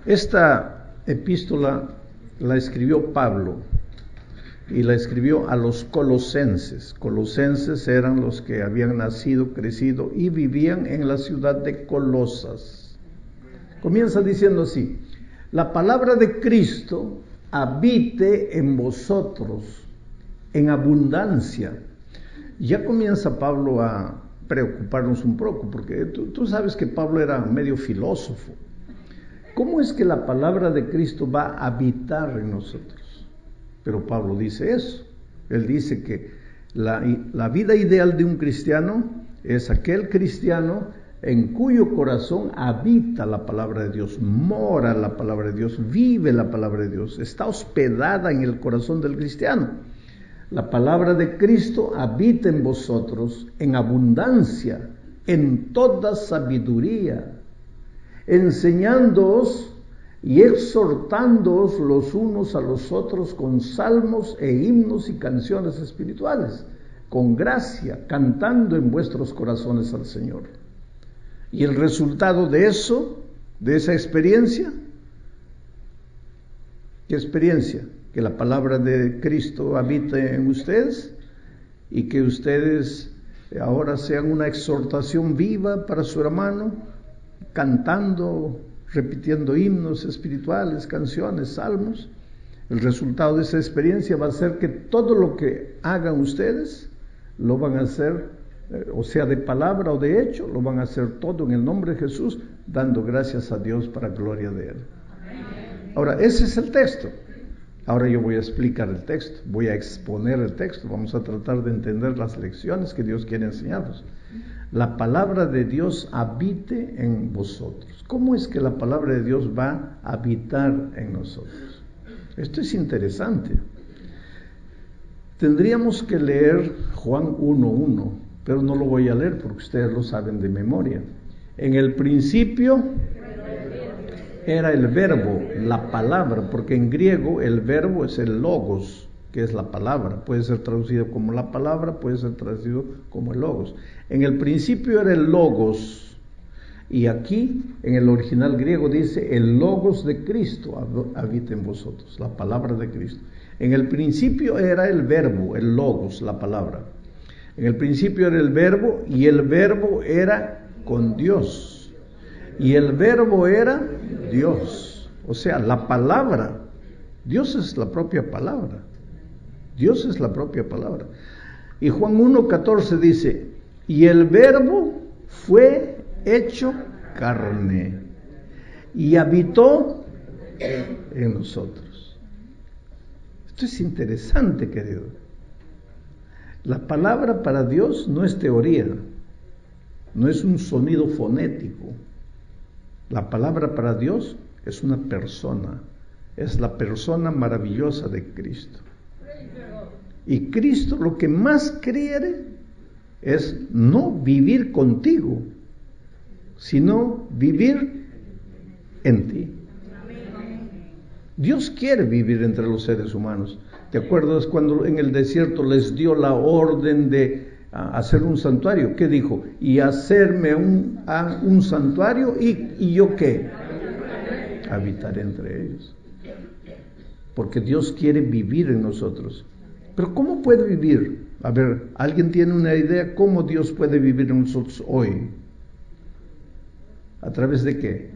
Esta epístola la escribió Pablo y la escribió a los colosenses. Colosenses eran los que habían nacido, crecido y vivían en la ciudad de Colosas. Comienza diciendo así: la palabra de Cristo habite en vosotros en abundancia. Ya comienza Pablo a preocuparnos un poco, porque tú sabes que Pablo era medio filósofo. ¿Cómo es que la palabra de Cristo va a habitar en nosotros? Pero Pablo dice eso. Él dice que la vida ideal de un cristiano es aquel cristiano en cuyo corazón habita la palabra de Dios, mora la palabra de Dios, vive la palabra de Dios, está hospedada en el corazón del cristiano. La palabra de Cristo habita en vosotros en abundancia, en toda sabiduría, enseñándoos y exhortándoos los unos a los otros con salmos e himnos y canciones espirituales, con gracia, cantando en vuestros corazones al Señor. Y el resultado de eso, de esa experiencia, ¿qué experiencia? Que la palabra de Cristo habite en ustedes y que ustedes ahora sean una exhortación viva para su hermano, cantando, repitiendo himnos espirituales, canciones, salmos. El resultado de esa experiencia va a ser que todo lo que hagan ustedes lo van a hacer, o sea, de palabra o de hecho, lo van a hacer todo en el nombre de Jesús, dando gracias a Dios para gloria de Él. Ahora, ese es el texto. Ahora yo voy a explicar el texto, voy a exponer el texto, vamos a tratar de entender las lecciones que Dios quiere enseñarnos. La palabra de Dios habite en vosotros. ¿Cómo es que la palabra de Dios va a habitar en nosotros? Esto es interesante. Tendríamos que leer Juan 1:1, pero no lo voy a leer porque ustedes lo saben de memoria. En el principio era el verbo, la palabra, porque en griego el verbo es el logos, que es la palabra. Puede ser traducido como la palabra, puede ser traducido como el logos. En el principio era el logos, y aquí en el original griego dice el logos de Cristo habita en vosotros, la palabra de Cristo. En el principio era el verbo, el logos, la palabra. En el principio era el verbo, y el verbo era con Dios. Y el verbo era Dios. O sea, la palabra. Dios es la propia palabra. Dios es la propia palabra. Y Juan 1:14 dice: y el verbo fue hecho carne y habitó en nosotros. Esto es interesante, querido. La palabra para Dios no es teoría, no es un sonido fonético. La palabra para Dios es una persona, es la persona maravillosa de Cristo. Y Cristo lo que más quiere es no vivir contigo, sino vivir en ti. Dios quiere vivir entre los seres humanos. ¿Te acuerdas cuando en el desierto les dio la orden de hacer un santuario? ¿Qué dijo? Y hacerme un santuario y yo ¿qué? Habitaré entre ellos. Porque Dios quiere vivir en nosotros. Pero ¿cómo puede vivir? A ver, ¿alguien tiene una idea cómo Dios puede vivir en nosotros hoy? ¿A través de qué?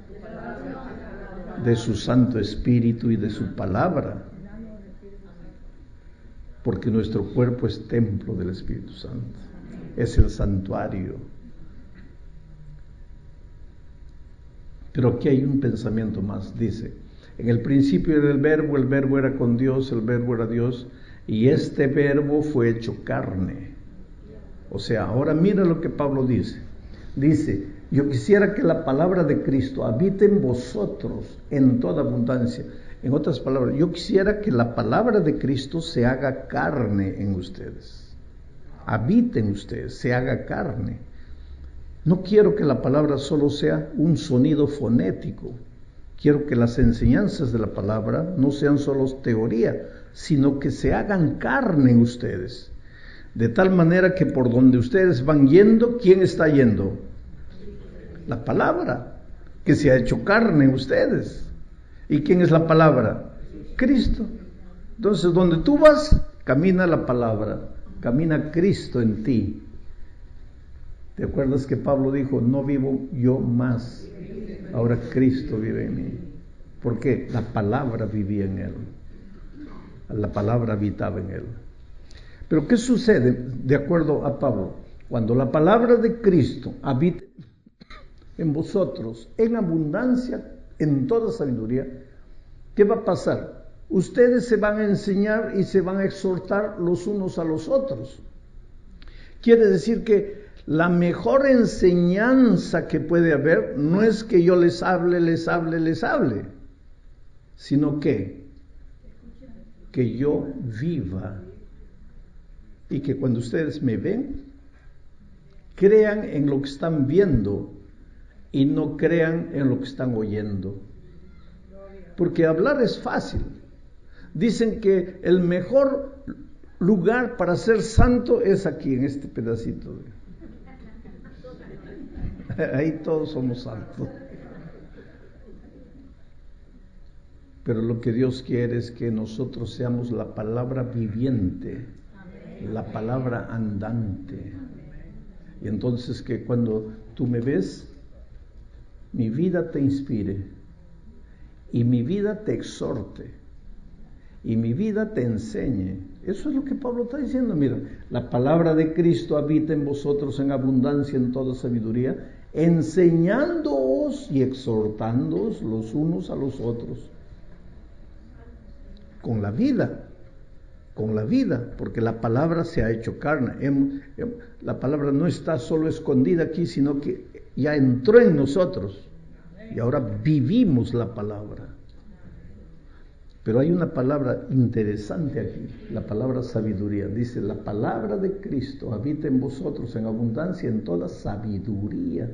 De su Santo Espíritu y de su palabra. Porque nuestro cuerpo es templo del Espíritu Santo. Es el santuario. Pero aquí hay un pensamiento más. Dice, en el principio era el verbo era con Dios, el verbo era Dios, y este verbo fue hecho carne. O sea, ahora mira lo que Pablo dice. Dice, yo quisiera que la palabra de Cristo habite en vosotros en toda abundancia. En otras palabras, yo quisiera que la palabra de Cristo se haga carne en ustedes. Habite en ustedes, se haga carne. No quiero que la palabra solo sea un sonido fonético. Quiero que las enseñanzas de la palabra no sean solo teoría, sino que se hagan carne en ustedes. De tal manera que por donde ustedes van yendo, ¿quién está yendo? La palabra, que se ha hecho carne en ustedes. ¿Y quién es la palabra? Cristo. Entonces, donde tú vas, camina la palabra, camina Cristo en ti. ¿Te acuerdas que Pablo dijo, no vivo yo más, ahora Cristo vive en mí? ¿Por qué? La palabra vivía en él, la palabra habitaba en él. Pero ¿qué sucede de acuerdo a Pablo? Cuando la palabra de Cristo habita en vosotros, en abundancia, en toda sabiduría, ¿qué va a pasar? Ustedes se van a enseñar y se van a exhortar los unos a los otros. Quiere decir que la mejor enseñanza que puede haber no es que yo les hable, sino que yo viva y que cuando ustedes me ven, crean en lo que están viendo y no crean en lo que están oyendo. Porque hablar es fácil. Dicen que el mejor lugar para ser santo es aquí, en este pedacito. Ahí todos somos santos. Pero lo que Dios quiere es que nosotros seamos la palabra viviente, la palabra andante. Y entonces que cuando tú me ves, mi vida te inspire, y mi vida te exhorte, y mi vida te enseñe. Eso es lo que Pablo está diciendo. Mira, la palabra de Cristo habita en vosotros en abundancia en toda sabiduría, enseñándoos y exhortándoos los unos a los otros. Con la vida, porque la palabra se ha hecho carne. La palabra no está solo escondida aquí, sino que ya entró en nosotros y ahora vivimos la palabra. Pero hay una palabra interesante aquí, la palabra sabiduría. Dice, la palabra de Cristo habita en vosotros en abundancia en toda sabiduría.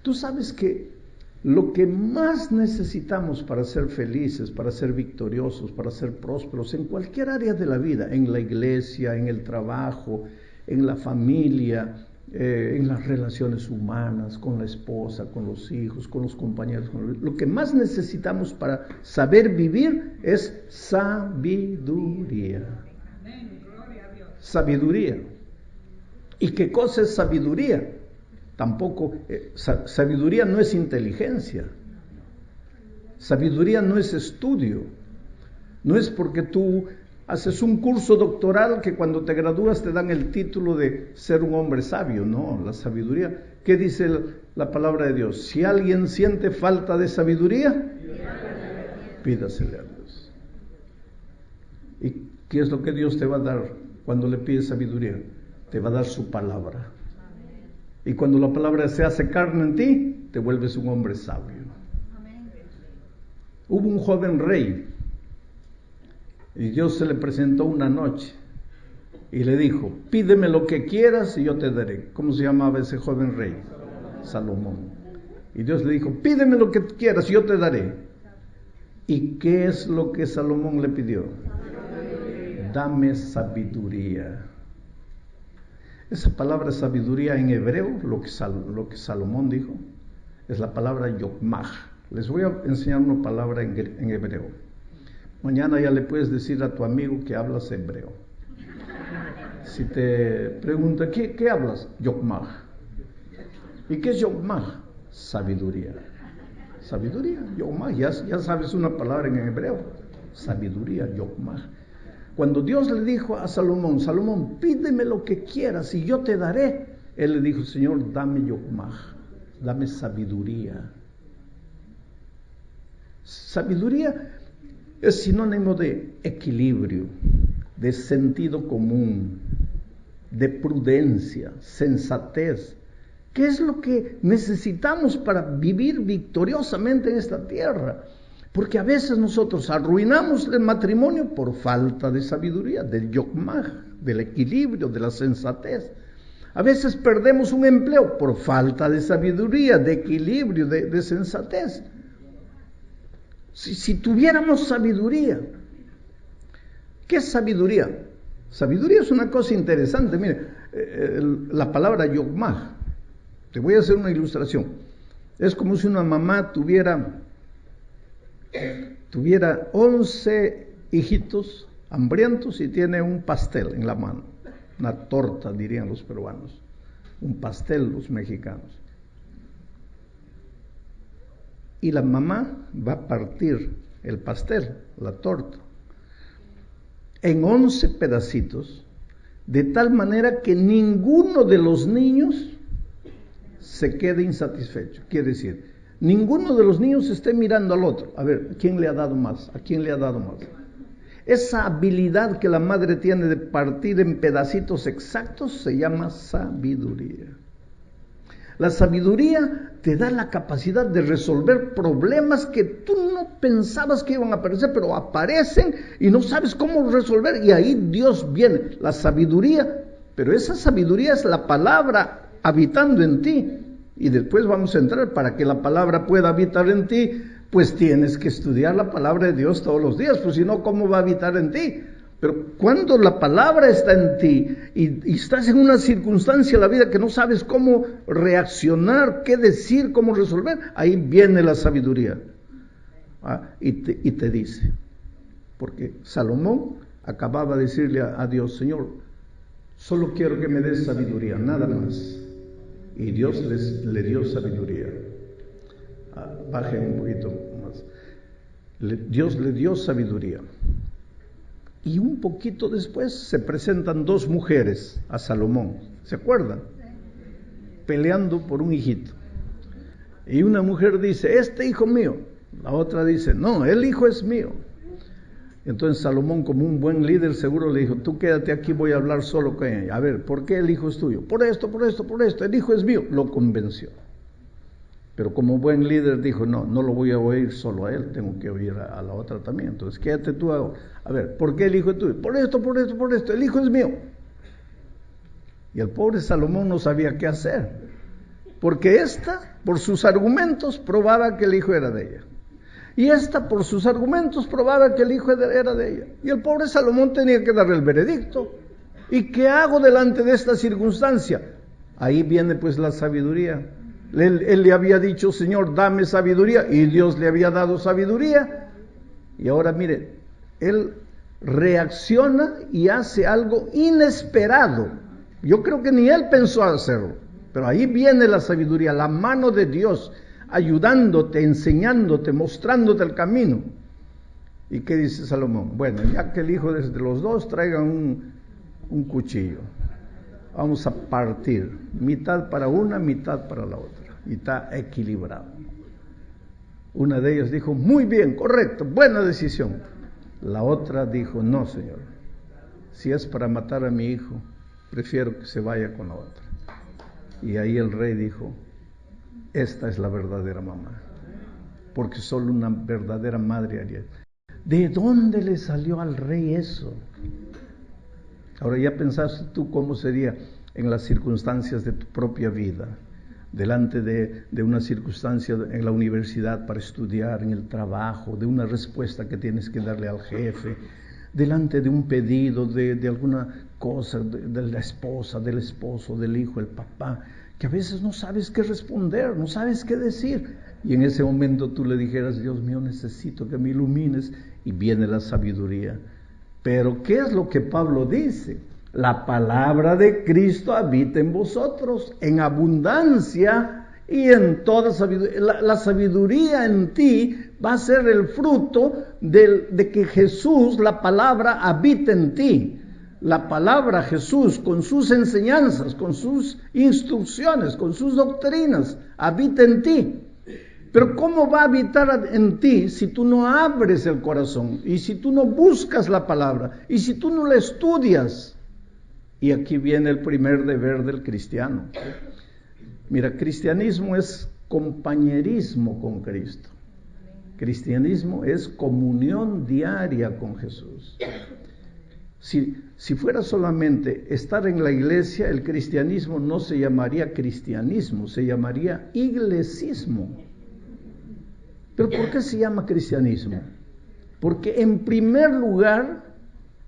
Tú sabes que lo que más necesitamos para ser felices, para ser victoriosos, para ser prósperos en cualquier área de la vida, en la iglesia, en el trabajo, en la familia, en las relaciones humanas, con la esposa, con los hijos, con los compañeros, lo que más necesitamos para saber vivir es sabiduría. Sabiduría. ¿Y qué cosa es sabiduría? Tampoco, sabiduría no es inteligencia, sabiduría no es estudio, no es porque tú haces un curso doctoral que cuando te gradúas te dan el título de ser un hombre sabio. No, la sabiduría, ¿qué dice la palabra de Dios? Si alguien siente falta de sabiduría, pídasele a Dios. ¿Y qué es lo que Dios te va a dar cuando le pides sabiduría? Te va a dar su palabra. Y cuando la palabra se hace carne en ti, te vuelves un hombre sabio. Hubo un joven rey y Dios se le presentó una noche y le dijo, pídeme lo que quieras y yo te daré. ¿Cómo se llamaba ese joven rey? Salomón. Y Dios le dijo, pídeme lo que quieras y yo te daré. ¿Y qué es lo que Salomón le pidió? Dame sabiduría. Esa palabra sabiduría en hebreo, lo que Salomón dijo, es la palabra yokmah. Les voy a enseñar una palabra en hebreo. Mañana ya le puedes decir a tu amigo que hablas hebreo. Si te pregunta, ¿qué hablas? Yokmah. ¿Y qué es yokmah? Sabiduría. Sabiduría, yokmah. Ya sabes una palabra en hebreo. Sabiduría, yokmah. Cuando Dios le dijo a Salomón, Salomón, pídeme lo que quieras y yo te daré. Él le dijo, Señor, dame yokmah, dame sabiduría. Sabiduría es sinónimo de equilibrio, de sentido común, de prudencia, sensatez. ¿Qué es lo que necesitamos para vivir victoriosamente en esta tierra? Porque a veces nosotros arruinamos el matrimonio por falta de sabiduría, del yokmah, del equilibrio, de la sensatez. A veces perdemos un empleo por falta de sabiduría, de equilibrio, de sensatez. Si tuviéramos sabiduría, ¿qué es sabiduría? Sabiduría es una cosa interesante. Mire, la palabra yokmah, te voy a hacer una ilustración. Es como si una mamá tuviera tuviera 11 hijitos hambrientos y tiene un pastel en la mano, una torta dirían los peruanos, un pastel los mexicanos. Y la mamá va a partir el pastel, la torta, en 11 pedacitos, de tal manera que ninguno de los niños se quede insatisfecho. Quiere decir, ninguno de los niños esté mirando al otro, a ver, ¿quién le ha dado más? ¿A quién le ha dado más? Esa habilidad que la madre tiene de partir en pedacitos exactos se llama sabiduría. La sabiduría te da la capacidad de resolver problemas que tú no pensabas que iban a aparecer, pero aparecen y no sabes cómo resolver, y ahí Dios viene, la sabiduría, pero esa sabiduría es la palabra habitando en ti, y después vamos a entrar, para que la palabra pueda habitar en ti, pues tienes que estudiar la palabra de Dios todos los días, pues si no, ¿cómo va a habitar en ti? Pero cuando la palabra está en ti y estás en una circunstancia en la vida que no sabes cómo reaccionar, qué decir, cómo resolver, ahí viene la sabiduría. Y te dice, porque Salomón acababa de decirle a Dios, Señor, solo quiero que me des sabiduría, nada más. Y Dios le dio sabiduría. Baje un poquito más. Dios le dio sabiduría. Y un poquito después se presentan dos mujeres a Salomón, ¿se acuerdan? Peleando por un hijito. Y una mujer dice, este hijo mío. La otra dice, no, el hijo es mío. Entonces Salomón, como un buen líder, seguro le dijo, tú quédate aquí, voy a hablar solo con ella. A ver, ¿por qué el hijo es tuyo? Por esto, el hijo es mío. Lo convenció. Pero como buen líder dijo, no lo voy a oír solo a él, tengo que oír a la otra también. Entonces quédate tú a ver, ¿por qué el hijo es tuyo? Por esto, el hijo es mío. Y el pobre Salomón no sabía qué hacer, porque esta, por sus argumentos, probaba que el hijo era de ella. Y esta, por sus argumentos, probaba que el hijo era de ella. Y el pobre Salomón tenía que darle el veredicto. ¿Y qué hago delante de esta circunstancia? Ahí viene pues la sabiduría. Él le había dicho, Señor, dame sabiduría, y Dios le había dado sabiduría. Y ahora mire, él reacciona y hace algo inesperado. Yo creo que ni él pensó hacerlo, pero ahí viene la sabiduría, la mano de Dios, ayudándote, enseñándote, mostrándote el camino. ¿Y qué dice Salomón? Bueno, ya que el hijo de los dos traigan un cuchillo, vamos a partir, mitad para una, mitad para la otra, y está equilibrado. Una de ellas dijo, muy bien, correcto, buena decisión. La otra dijo, no, Señor, si es para matar a mi hijo, prefiero que se vaya con la otra. Y ahí el rey dijo, esta es la verdadera mamá, porque solo una verdadera madre haría. ¿De dónde le salió al rey eso? Ahora ya pensaste tú cómo sería en las circunstancias de tu propia vida, delante de una circunstancia en la universidad para estudiar, en el trabajo, de una respuesta que tienes que darle al jefe, delante de un pedido de alguna cosa, de la esposa, del esposo, del hijo, el papá, que a veces no sabes qué responder, no sabes qué decir. Y en ese momento tú le dijeras, Dios mío, necesito que me ilumines, y viene la sabiduría. Pero ¿qué es lo que Pablo dice? La palabra de Cristo habita en vosotros, en abundancia y en toda sabiduría. La sabiduría en ti va a ser el fruto de que Jesús, la palabra, habita en ti. La palabra Jesús, con sus enseñanzas, con sus instrucciones, con sus doctrinas, habita en ti. Pero ¿cómo va a habitar en ti si tú no abres el corazón? Y si tú no buscas la palabra, y si tú no la estudias. Y aquí viene el primer deber del cristiano. Mira, cristianismo es compañerismo con Cristo. Cristianismo es comunión diaria con Jesús. Si fuera solamente estar en la iglesia, el cristianismo no se llamaría cristianismo, se llamaría iglesismo. ¿Pero por qué se llama cristianismo? Porque en primer lugar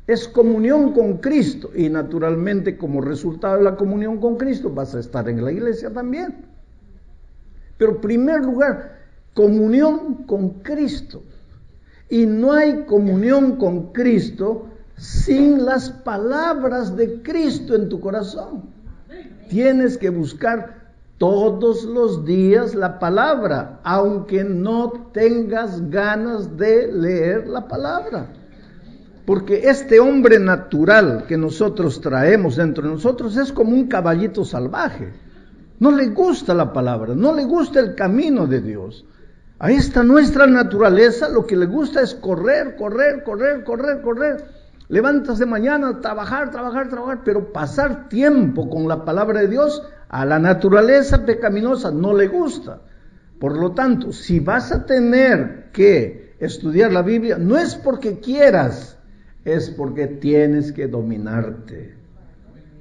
es comunión con Cristo, y naturalmente como resultado de la comunión con Cristo vas a estar en la iglesia también. Pero en primer lugar, comunión con Cristo. Y no hay comunión con Cristo sin las palabras de Cristo en tu corazón. Tienes que buscar todos los días la palabra, aunque no tengas ganas de leer la palabra. Porque este hombre natural que nosotros traemos dentro de nosotros es como un caballito salvaje. No le gusta la palabra, no le gusta el camino de Dios. A esta nuestra naturaleza lo que le gusta es correr. Levántase mañana, trabajar, pero pasar tiempo con la palabra de Dios a la naturaleza pecaminosa no le gusta. Por lo tanto, si vas a tener que estudiar la Biblia, no es porque quieras, es porque tienes que dominarte.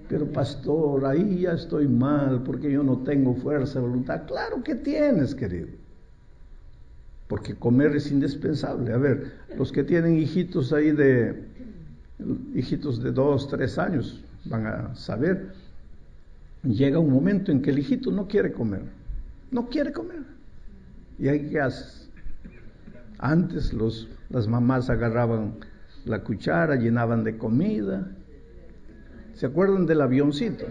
Pero pastor, ahí ya estoy mal, porque yo no tengo fuerza de voluntad. Claro que tienes, querido. Porque comer es indispensable. A ver, los que tienen hijitos ahí hijitos de 2, 3 años, van a saber, llega un momento en que el hijito no quiere comer. ¿Y ahí qué haces? Antes las mamás agarraban la cuchara, llenaban de comida. ¿Se acuerdan del avioncito?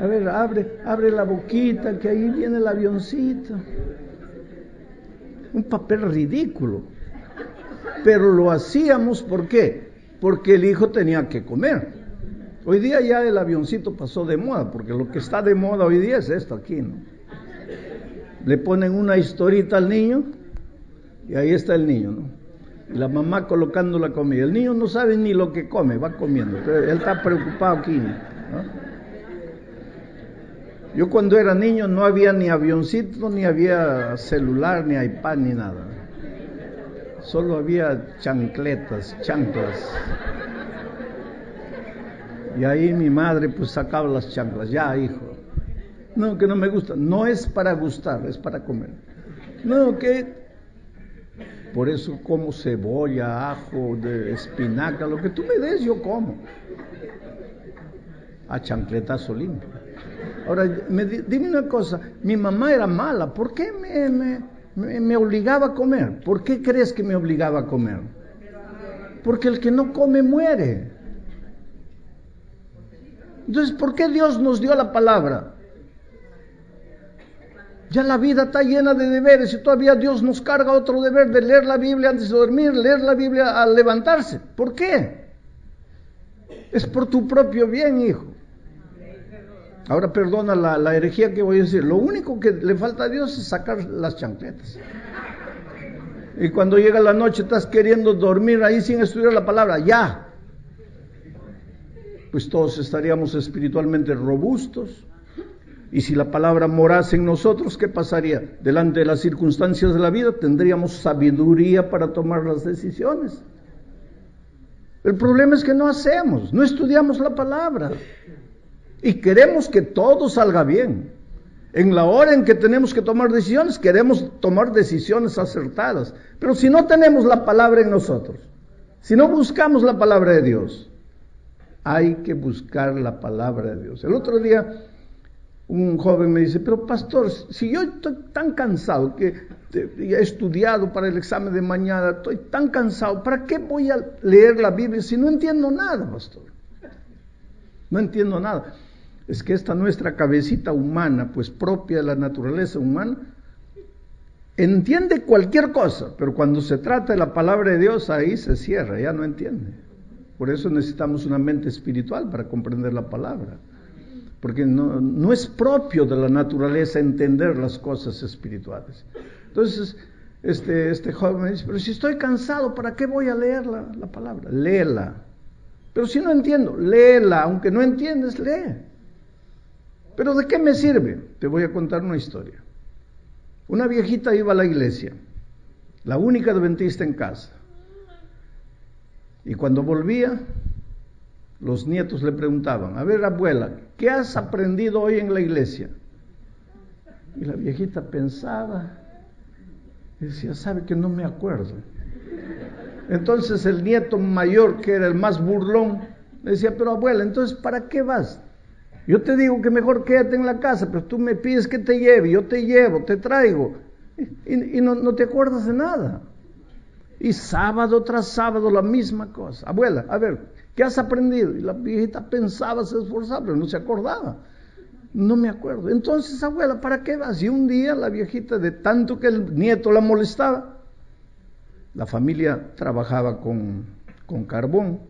A ver, abre la boquita, que ahí viene el avioncito. Un papel ridículo. Pero lo hacíamos, ¿por qué? Porque el hijo tenía que comer. Hoy día ya el avioncito pasó de moda, porque lo que está de moda hoy día es esto aquí, ¿no? Le ponen una historita al niño y ahí está el niño, ¿no? Y la mamá colocando la comida. El niño no sabe ni lo que come, va comiendo. Pero él está preocupado aquí, ¿no? Yo cuando era niño no había ni avioncito, ni había celular, ni iPad, ni nada. Solo había chanclas. Y ahí mi madre pues sacaba las chanclas. Ya, hijo. No, que no me gusta. No es para gustar, es para comer. No, que... Por eso como cebolla, ajo, de espinaca, lo que tú me des yo como. A chancletazo limpio. Ahora, dime una cosa, mi mamá era mala, ¿por qué me obligaba a comer? ¿Por qué crees que me obligaba a comer? Porque el que no come muere. Entonces, ¿por qué Dios nos dio la palabra? Ya la vida está llena de deberes y todavía Dios nos carga otro deber de leer la Biblia antes de dormir, leer la Biblia al levantarse. ¿Por qué? Es por tu propio bien, hijo. Ahora perdona la herejía que voy a decir. Lo único que le falta a Dios es sacar las chancletas. Y cuando llega la noche estás queriendo dormir ahí sin estudiar la palabra, ya. Pues todos estaríamos espiritualmente robustos. Y si la palabra morase en nosotros, ¿qué pasaría? Delante de las circunstancias de la vida tendríamos sabiduría para tomar las decisiones. El problema es que no hacemos, no estudiamos la palabra. Y queremos que todo salga bien. En la hora en que tenemos que tomar decisiones, queremos tomar decisiones acertadas. Pero si no tenemos la palabra en nosotros, si no buscamos la palabra de Dios, hay que buscar la palabra de Dios. El otro día un joven me dice, pero pastor, si yo estoy tan cansado que he estudiado para el examen de mañana, estoy tan cansado, ¿para qué voy a leer la Biblia si no entiendo nada, pastor? No entiendo nada. Es que esta nuestra cabecita humana, pues propia de la naturaleza humana, entiende cualquier cosa, pero cuando se trata de la palabra de Dios, ahí se cierra, ya no entiende. Por eso necesitamos una mente espiritual para comprender la palabra. Porque no es propio de la naturaleza entender las cosas espirituales. Entonces, este joven me dice, pero si estoy cansado, ¿para qué voy a leer la palabra? Léela. Pero si no entiendo, léela, aunque no entiendes, lee. ¿Pero de qué me sirve? Te voy a contar una historia. Una viejita iba a la iglesia, la única adventista en casa. Y cuando volvía, los nietos le preguntaban, a ver, abuela, ¿qué has aprendido hoy en la iglesia? Y la viejita pensaba y decía, sabe que no me acuerdo. Entonces el nieto mayor, que era el más burlón, le decía, pero abuela, entonces ¿para qué vas? Yo te digo que mejor quédate en la casa, pero tú me pides que te lleve, yo te llevo, te traigo, y no te acuerdas de nada. Y sábado tras sábado la misma cosa. Abuela, a ver, ¿qué has aprendido? Y la viejita pensaba, se esforzaba, pero no se acordaba. No me acuerdo. Entonces, abuela, ¿para qué vas? Y un día la viejita, de tanto que el nieto la molestaba, la familia trabajaba con carbón,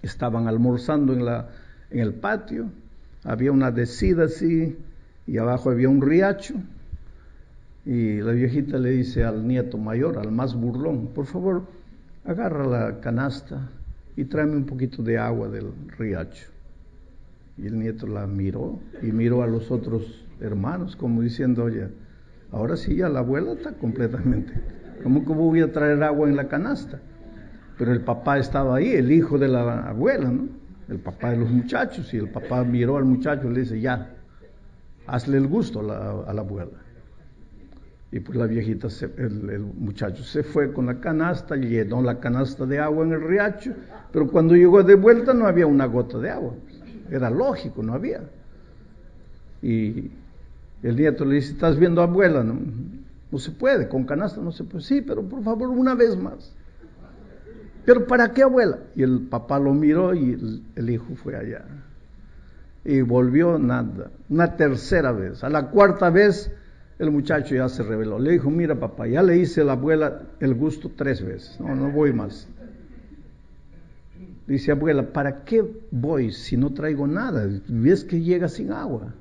estaban almorzando en el patio, había una descida así, y abajo había un riacho, y la viejita le dice al nieto mayor, al más burlón, por favor, agarra la canasta y tráeme un poquito de agua del riacho. Y el nieto la miró y miró a los otros hermanos como diciendo, oye, ahora sí ya la abuela está completamente, ¿cómo que voy a traer agua en la canasta? Pero el papá estaba ahí, el hijo de la abuela, ¿no? El papá de los muchachos, y el papá miró al muchacho y le dice, ya, hazle el gusto a la abuela. Y pues la viejita, el muchacho se fue con la canasta, llenó la canasta de agua en el riacho, pero cuando llegó de vuelta no había una gota de agua. Era lógico, no había. Y el nieto le dice, ¿estás viendo, abuela? No se puede, con canasta no se puede. Sí, pero por favor, una vez más. ¿Pero para qué, abuela? Y el papá lo miró y el hijo fue allá. Y volvió nada. Una tercera vez. A la cuarta vez, el muchacho ya se rebeló. Le dijo, mira papá, ya le hice a la abuela el gusto 3 veces. No voy más. Dice, abuela, ¿para qué voy si no traigo nada? ¿Ves que llega sin agua?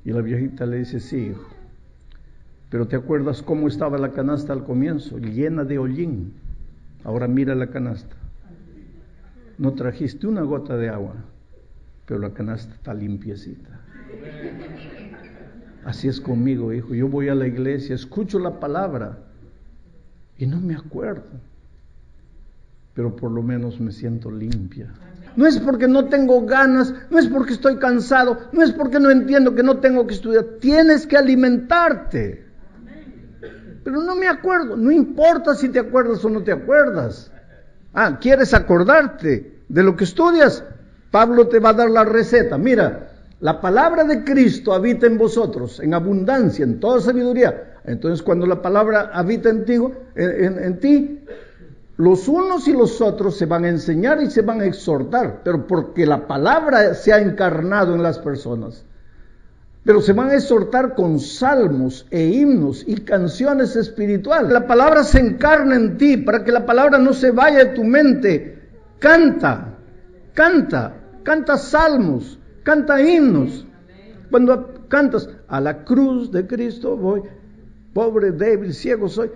Y la viejita le dice, sí, hijo. Pero ¿te acuerdas cómo estaba la canasta al comienzo? Llena de hollín. Ahora mira la canasta. No trajiste una gota de agua, pero la canasta está limpiecita. Así es conmigo, hijo. Yo voy a la iglesia, escucho la palabra y no me acuerdo, pero por lo menos me siento limpia. No es porque no tengo ganas, no es porque estoy cansado, no es porque no entiendo que no tengo que estudiar. Tienes que alimentarte. Pero no me acuerdo, no importa si te acuerdas o no te acuerdas. ¿Quieres acordarte de lo que estudias? Pablo te va a dar la receta. Mira, la palabra de Cristo habita en vosotros, en abundancia, en toda sabiduría. Entonces, cuando la palabra habita en ti, los unos y los otros se van a enseñar y se van a exhortar, pero porque la palabra se ha encarnado en las personas. Pero se van a exhortar con salmos e himnos y canciones espirituales. La palabra se encarna en ti, para que la palabra no se vaya de tu mente. Canta salmos, canta himnos. Cuando cantas, a la cruz de Cristo voy, pobre, débil, ciego soy.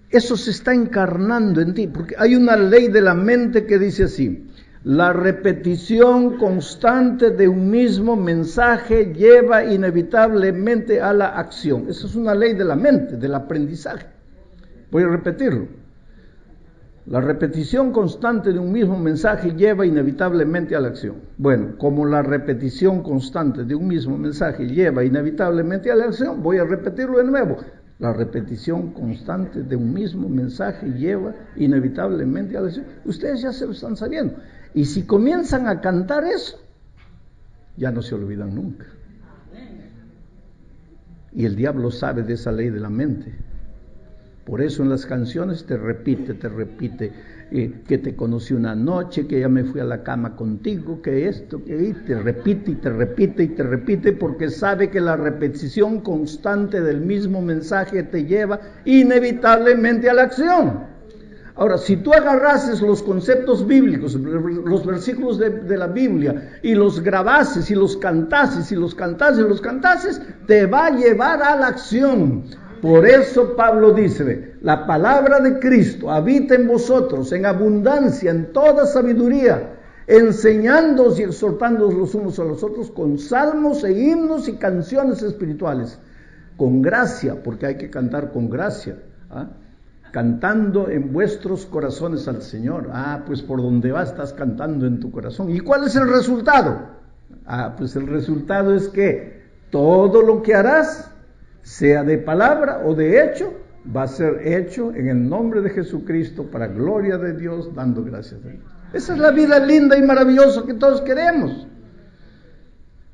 Eso se está encarnando en ti, porque hay una ley de la mente que dice así: la repetición constante de un mismo mensaje lleva inevitablemente a la acción. Esa es una ley de la mente, del aprendizaje. Voy a repetirlo. La repetición constante de un mismo mensaje lleva inevitablemente a la acción. Bueno, como la repetición constante de un mismo mensaje lleva inevitablemente a la acción, voy a repetirlo de nuevo. La repetición constante de un mismo mensaje lleva inevitablemente a la acción. Ustedes ya se lo están sabiendo. Y si comienzan a cantar eso, ya no se olvidan nunca. Y el diablo sabe de esa ley de la mente. Por eso en las canciones te repite, que te conocí una noche, que ya me fui a la cama contigo, que esto, que te repite, porque sabe que la repetición constante del mismo mensaje te lleva inevitablemente a la acción. Ahora, si tú agarrases los conceptos bíblicos, los versículos de la Biblia, y los grabases, y los cantases, te va a llevar a la acción. Por eso Pablo dice, la palabra de Cristo habita en vosotros, en abundancia, en toda sabiduría, enseñándoos y exhortándoos los unos a los otros con salmos e himnos y canciones espirituales, con gracia, porque hay que cantar con gracia, cantando en vuestros corazones al Señor. Pues por donde vas estás cantando en tu corazón. ¿Y cuál es el resultado? Pues el resultado es que todo lo que harás, sea de palabra o de hecho, va a ser hecho en el nombre de Jesucristo, para gloria de Dios, dando gracias a Dios. Esa es la vida linda y maravillosa que todos queremos.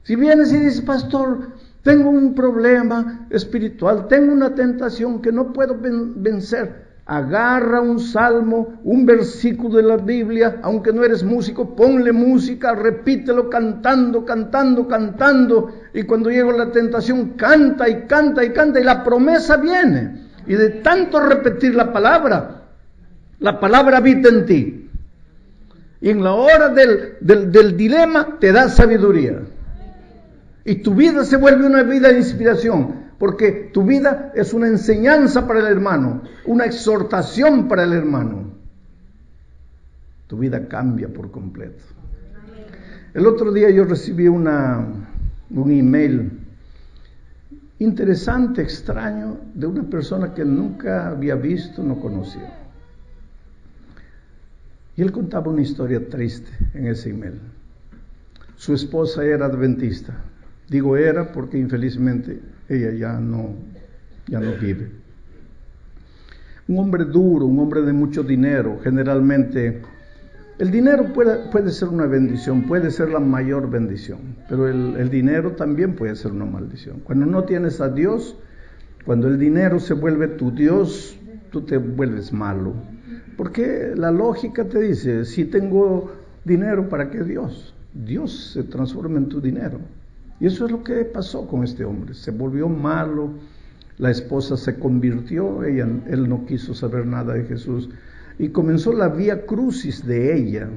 Si vienes y dices, pastor, tengo un problema espiritual, tengo una tentación que no puedo vencer, Agarra un salmo, un versículo de la Biblia, aunque no eres músico, ponle música, repítelo cantando, cantando, cantando, y cuando llega la tentación, canta y canta y canta, y la promesa viene. Y de tanto repetir la palabra habita en ti. Y en la hora del dilema te da sabiduría. Y tu vida se vuelve una vida de inspiración. Porque tu vida es una enseñanza para el hermano, una exhortación para el hermano. Tu vida cambia por completo. El otro día yo recibí un email interesante, extraño, de una persona que nunca había visto, no conocía. Y él contaba una historia triste en ese email. Su esposa era adventista. Digo era porque infelizmente ella ya no vive. Un hombre duro, un hombre de mucho dinero. Generalmente el dinero puede ser una bendición, puede ser la mayor bendición, pero el dinero también puede ser una maldición. Cuando no tienes a Dios, cuando el dinero se vuelve tu Dios, tú te vuelves malo. Porque la lógica te dice, si tengo dinero, ¿para qué Dios? Dios se transforma en tu dinero. Y eso es lo que pasó con este hombre. Se volvió malo, la esposa se convirtió, él no quiso saber nada de Jesús. Y comenzó la vía crucis de ella.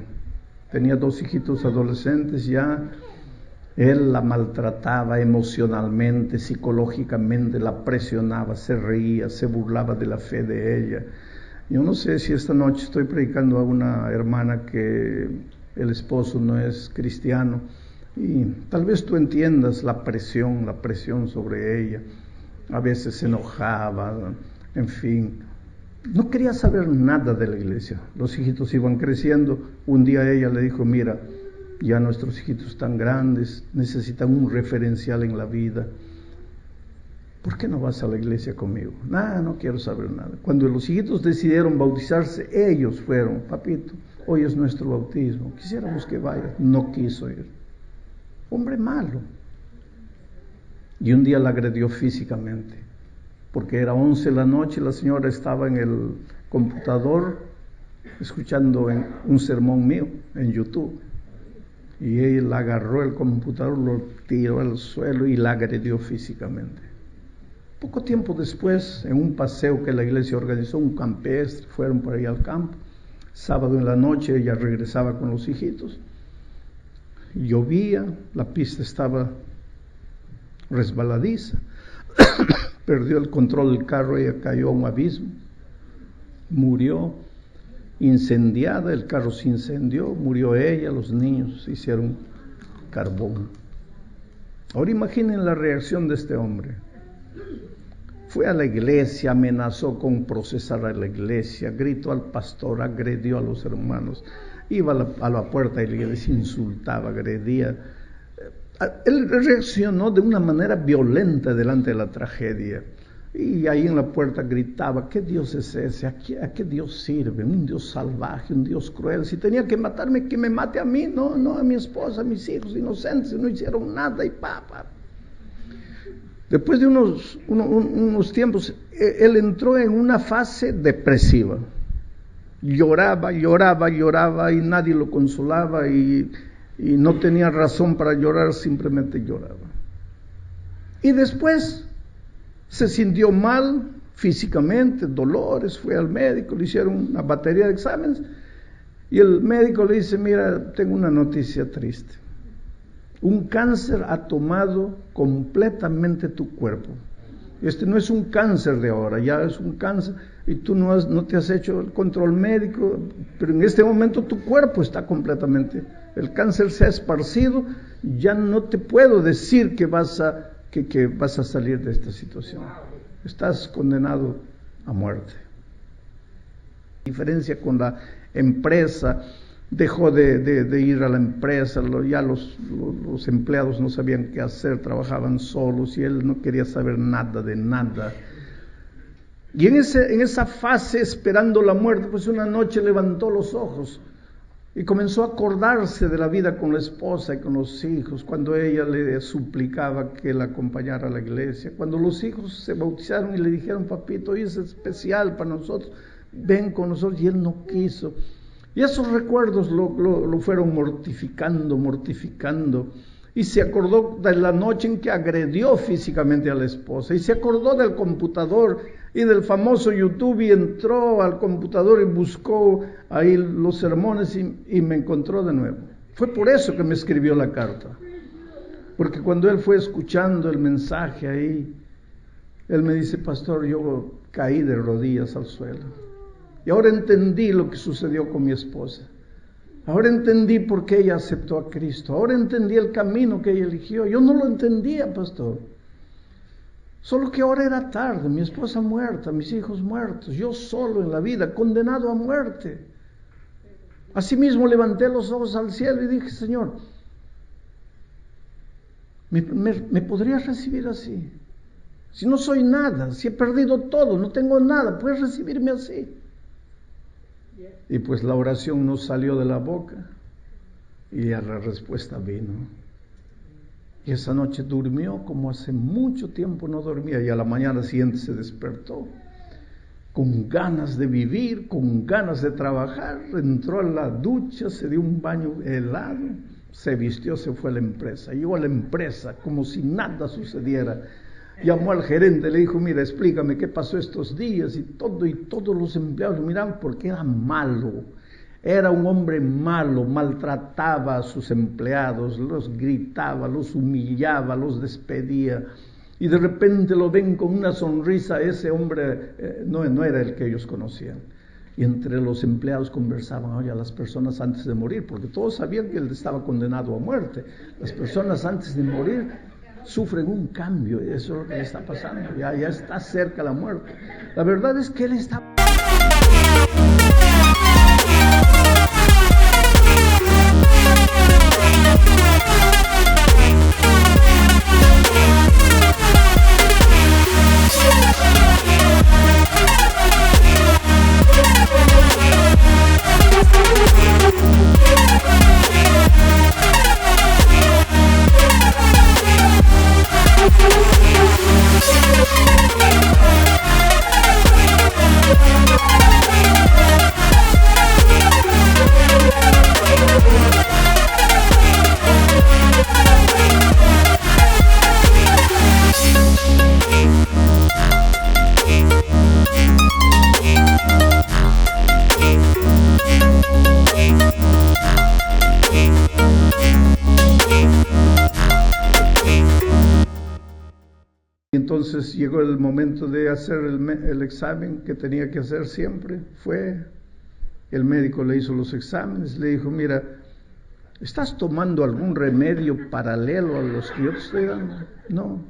Tenía 2 hijitos adolescentes ya. Él la maltrataba emocionalmente, psicológicamente, la presionaba, se reía, se burlaba de la fe de ella. Yo no sé si esta noche estoy predicando a una hermana que el esposo no es cristiano. Y tal vez tú entiendas la presión sobre ella. A veces se enojaba, en fin. No quería saber nada de la iglesia. Los hijitos iban creciendo. Un día ella le dijo, mira, ya nuestros hijitos están grandes, necesitan un referencial en la vida. ¿Por qué no vas a la iglesia conmigo? No quiero saber nada. Cuando los hijitos decidieron bautizarse, ellos fueron, papito, hoy es nuestro bautismo, quisiéramos que vayas. No quiso ir. Hombre malo. Y un día la agredió físicamente, porque era 11 de la noche y la señora estaba en el computador escuchando un sermón mío en YouTube. Y él agarró el computador, lo tiró al suelo y la agredió físicamente. Poco tiempo después, en un paseo que la iglesia organizó, un campestre, fueron por ahí al campo. Sábado en la noche ella regresaba con los hijitos. Llovía, la pista estaba resbaladiza, perdió el control del carro, ella cayó a un abismo, murió incendiada, el carro se incendió, murió ella, los niños se hicieron carbón. Ahora imaginen la reacción de este hombre. Fue a la iglesia, amenazó con procesar a la iglesia, gritó al pastor, agredió a los hermanos. Iba a la puerta y les insultaba, agredía. Él reaccionó de una manera violenta delante de la tragedia. Y ahí en la puerta gritaba, ¿qué Dios es ese? ¿A qué Dios sirve? Un Dios salvaje, un Dios cruel. Si tenía que matarme, que me mate a mí, no a mi esposa, a mis hijos inocentes, no hicieron nada y Después de unos tiempos, él entró en una fase depresiva. Lloraba y nadie lo consolaba y no tenía razón para llorar, simplemente lloraba. Y después se sintió mal físicamente, dolores, fue al médico, le hicieron una batería de exámenes y el médico le dice, mira, tengo una noticia triste. Un cáncer ha tomado completamente tu cuerpo. Este no es un cáncer de ahora, ya es un cáncer y tú no te has hecho el control médico, pero en este momento tu cuerpo está completamente, el cáncer se ha esparcido, ya no te puedo decir que vas a salir de esta situación. Estás condenado a muerte. La diferencia con la empresa, dejó de ir a la empresa, ya los empleados no sabían qué hacer, trabajaban solos y él no quería saber nada de nada. Y en esa fase, esperando la muerte, pues una noche levantó los ojos y comenzó a acordarse de la vida con la esposa y con los hijos, cuando ella le suplicaba que la acompañara a la iglesia, cuando los hijos se bautizaron y le dijeron, papito, hoy es especial para nosotros, ven con nosotros, y él no quiso. Y esos recuerdos lo fueron mortificando. Y se acordó de la noche en que agredió físicamente a la esposa. Y se acordó del computador y del famoso YouTube, y entró al computador y buscó ahí los sermones y me encontró de nuevo. Fue por eso que me escribió la carta. Porque cuando él fue escuchando el mensaje ahí, él me dice: pastor, yo caí de rodillas al suelo. Y ahora entendí lo que sucedió con mi esposa. Ahora entendí por qué ella aceptó a Cristo. Ahora entendí el camino que ella eligió. Yo no lo entendía, pastor. Solo que ahora era tarde, mi esposa muerta, mis hijos muertos, yo solo en la vida, condenado a muerte. Asimismo levanté los ojos al cielo y dije: Señor, ¿me podrías recibir así? Si no soy nada, si he perdido todo, no tengo nada, ¿puedes recibirme así? Y pues la oración no salió de la boca, y ya la respuesta vino. Y esa noche durmió como hace mucho tiempo no dormía, y a la mañana siguiente se despertó con ganas de vivir, con ganas de trabajar. Entró a la ducha, se dio un baño helado, se vistió, se fue a la empresa. Llegó a la empresa como si nada sucediera. Llamó al gerente, le dijo: mira, explícame qué pasó estos días. Y todos los empleados lo miraban porque era malo. Era un hombre malo, maltrataba a sus empleados, los gritaba, los humillaba, los despedía. Y de repente lo ven con una sonrisa. Ese hombre no era el que ellos conocían. Y entre los empleados conversaban: oye, a las personas antes de morir, porque todos sabían que él estaba condenado a muerte. Las personas antes de morir sufren un cambio, eso es lo que le está pasando, ya está cerca la muerte. La verdad es que él está... Entonces llegó el momento de hacer el examen que tenía que hacer siempre. El médico le hizo los exámenes, le dijo: mira, ¿estás tomando algún remedio paralelo a los que yo te estoy dando? No,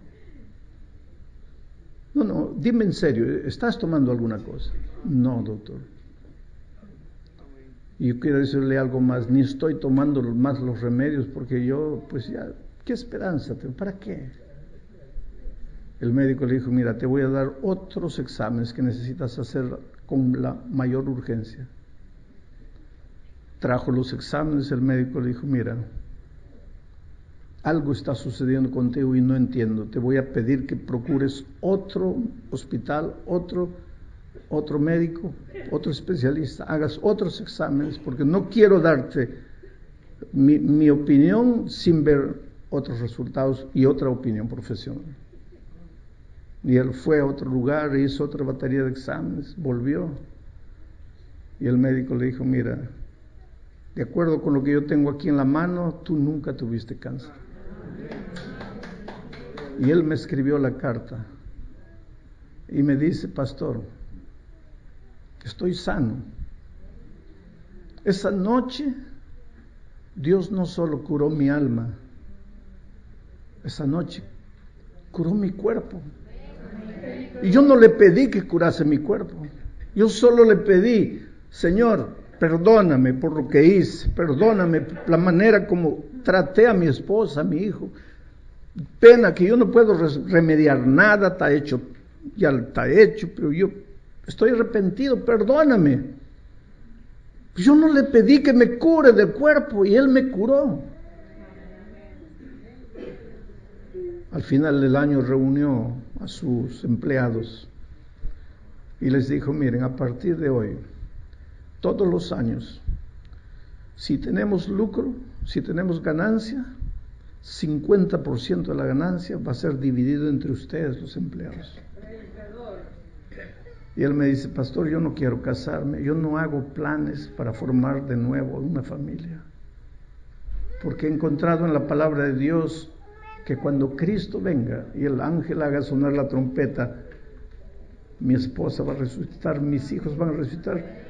dime en serio, ¿estás tomando alguna cosa? No, doctor. Y yo quiero decirle algo más: ni estoy tomando más los remedios, porque yo, pues ya, ¿qué esperanza tengo? ¿Para qué? El médico le dijo: mira, te voy a dar otros exámenes que necesitas hacer con la mayor urgencia. Trajo los exámenes, el médico le dijo: mira, algo está sucediendo contigo y no entiendo. Te voy a pedir que procures otro hospital, otro médico, otro especialista, hagas otros exámenes, porque no quiero darte mi opinión sin ver otros resultados y otra opinión profesional. Y él fue a otro lugar, hizo otra batería de exámenes, volvió. Y el médico le dijo: mira, de acuerdo con lo que yo tengo aquí en la mano, tú nunca tuviste cáncer. Y él me escribió la carta y me dice: pastor, estoy sano. Esa noche Dios no solo curó mi alma, esa noche curó mi cuerpo. Y yo no le pedí que curase mi cuerpo. Yo solo le pedí: Señor, perdóname por lo que hice, perdóname la manera como traté a mi esposa, a mi hijo. Pena que yo no puedo remediar nada, ya está hecho, pero yo estoy arrepentido, perdóname. Yo no le pedí que me cure del cuerpo y Él me curó. Al final del año reunió a sus empleados y les dijo, miren, a partir de hoy, todos los años, si tenemos lucro, si tenemos ganancia, 50% de la ganancia va a ser dividido entre ustedes, los empleados. Y él me dice, pastor, yo no quiero casarme, yo no hago planes para formar de nuevo una familia. Porque he encontrado en la palabra de Dios que cuando Cristo venga y el ángel haga sonar la trompeta, mi esposa va a resucitar, mis hijos van a resucitar,